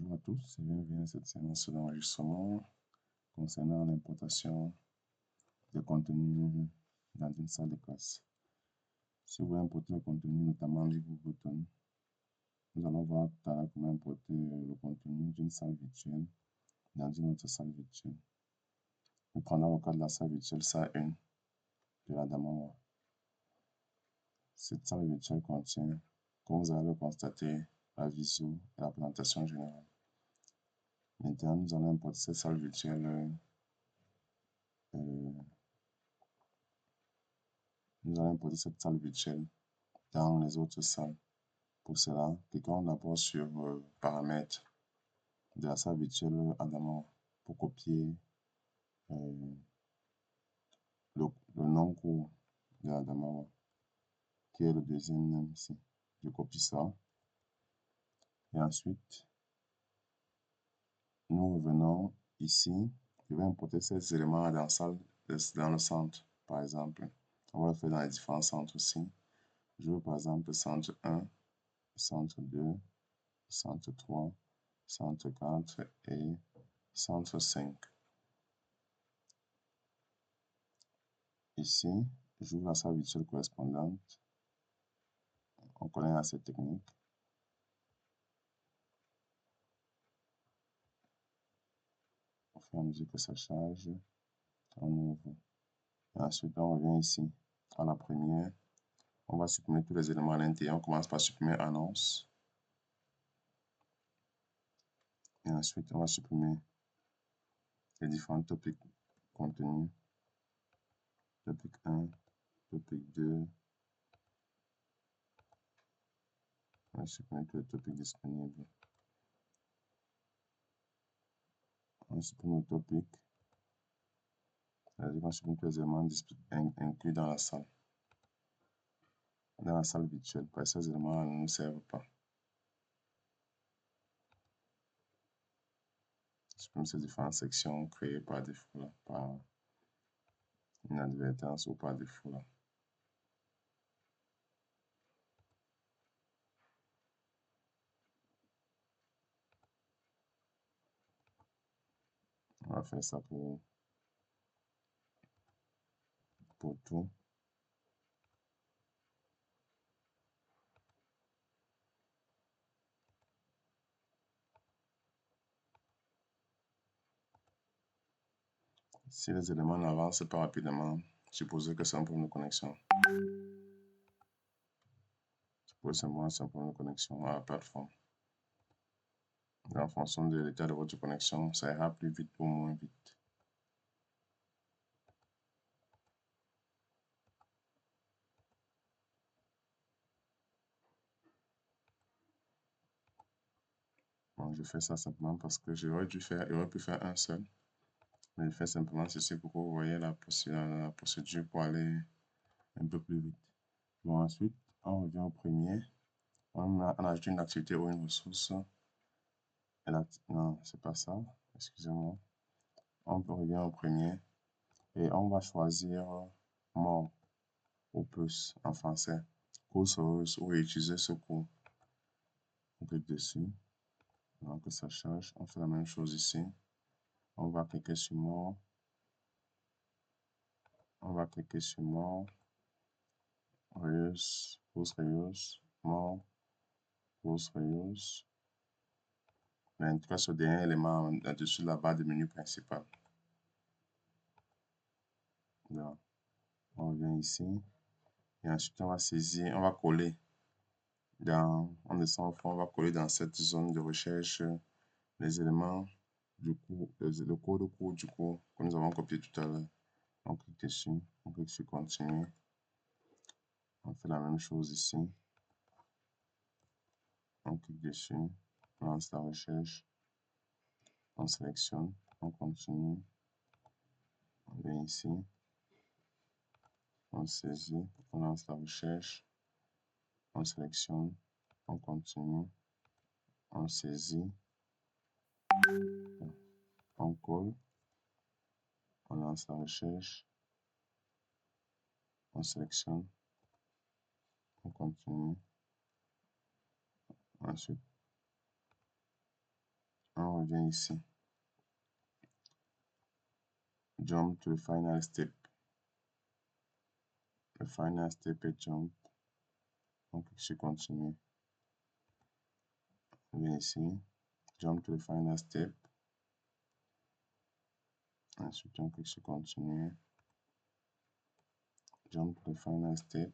Bonjour à tous et bienvenue à cette séance d'enregistrement concernant l'importation des contenus dans une salle de classe. Si vous voulez importer le contenu, notamment LibreButton, nous allons voir tout à l'heure comment importer le contenu d'une salle virtuelle dans une autre salle virtuelle. Nous prenons le cas de la salle virtuelle SAL1 de l'Adamawa. Cette salle virtuelle contient, comme vous allez le constater, la visio et la présentation générale. Maintenant, nous allons importer cette salle virtuelle dans les autres salles. Pour cela, cliquons d'abord sur paramètres de la salle virtuelle Adamawa pour copier le nom court de Adamawa, qui est le deuxième nom ici. Je copie ça. Et ensuite, nous revenons ici. Je vais importer ces éléments dans le centre, par exemple. On va le faire dans les différents centres aussi. Je veux par exemple centre 1, centre 2, centre 3, centre 4 et centre 5. Ici, j'ouvre la salle virtuelle correspondante. On connaît assez technique. Au fur et à mesure que ça charge, on ouvre. Et ensuite, on revient ici à la première. On va supprimer tous les éléments à l'intérieur. On commence par supprimer annonce. Et ensuite, on va supprimer les différents topics contenus. Topic 1, topic 2. On va supprimer tous les topics disponibles. On supprime le topic. C'est-à-dire qu'on supprime tous les éléments inclus dans la salle virtuelle, parce que ces éléments ne nous servent pas. Supprime ces différentes sections créées par défaut, là, par inadvertance ou par défaut. Là. On va faire ça pour tout. Si les éléments n'avancent pas rapidement, supposez que c'est un problème de connexion. Supposez simplement que c'est un problème de connexion à la plateforme. En fonction de l'état de votre connexion, ça ira plus vite ou moins vite. Bon, je fais ça simplement parce que j'aurais pu faire un seul. Mais je fais simplement ceci pour que vous voyez la procédure pour aller un peu plus vite. Bon, ensuite, on revient au premier. On ajoute une activité ou une ressource. Non, c'est pas ça. Excusez-moi. On revient au premier et on va choisir more ou plus en français. Course heureuse ou utiliser ce cours. On clique dessus. Donc ça change. On fait la même chose ici. On va cliquer sur more. On va cliquer sur more. Reuse, course heureuse, more, course heureuse. Mais en tout cas, ce dernier élément au-dessus de la barre de menu principale. Donc, on revient ici. Et ensuite, on va saisir, on va coller. On descend au fond, on va coller dans cette zone de recherche les éléments du cours, le code cours du cours que nous avons copié tout à l'heure. On clique dessus, on clique sur continuer. On fait la même chose ici. On clique dessus, on lance la recherche, on sélectionne, on continue. On vient ici, on saisit, on lance la recherche, on sélectionne, on continue, on saisit, on colle, on lance la recherche, on sélectionne, on continue, ensuite revient ici. Jump to the final step. Le final step est jump. On clique sur continuer. On vient ici. Jump to the final step. Ensuite, on clique sur continuer. Jump to the final step.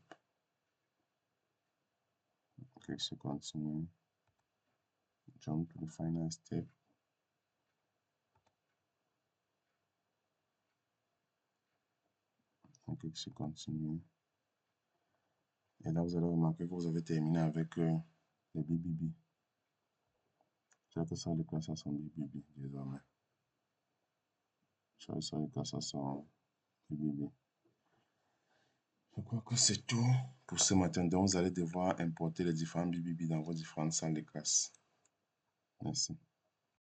On clique sur continuer. Jump to the final step. On clique sur continuer. Et là, vous allez remarquer que vous avez terminé avec les BBB. Chaque salle de classe a son BBB désormais. Chaque salle de classe a son BBB. Je crois que c'est tout pour ce matin. Donc, vous allez devoir importer les différents BBB dans vos différentes salles de classe. Merci.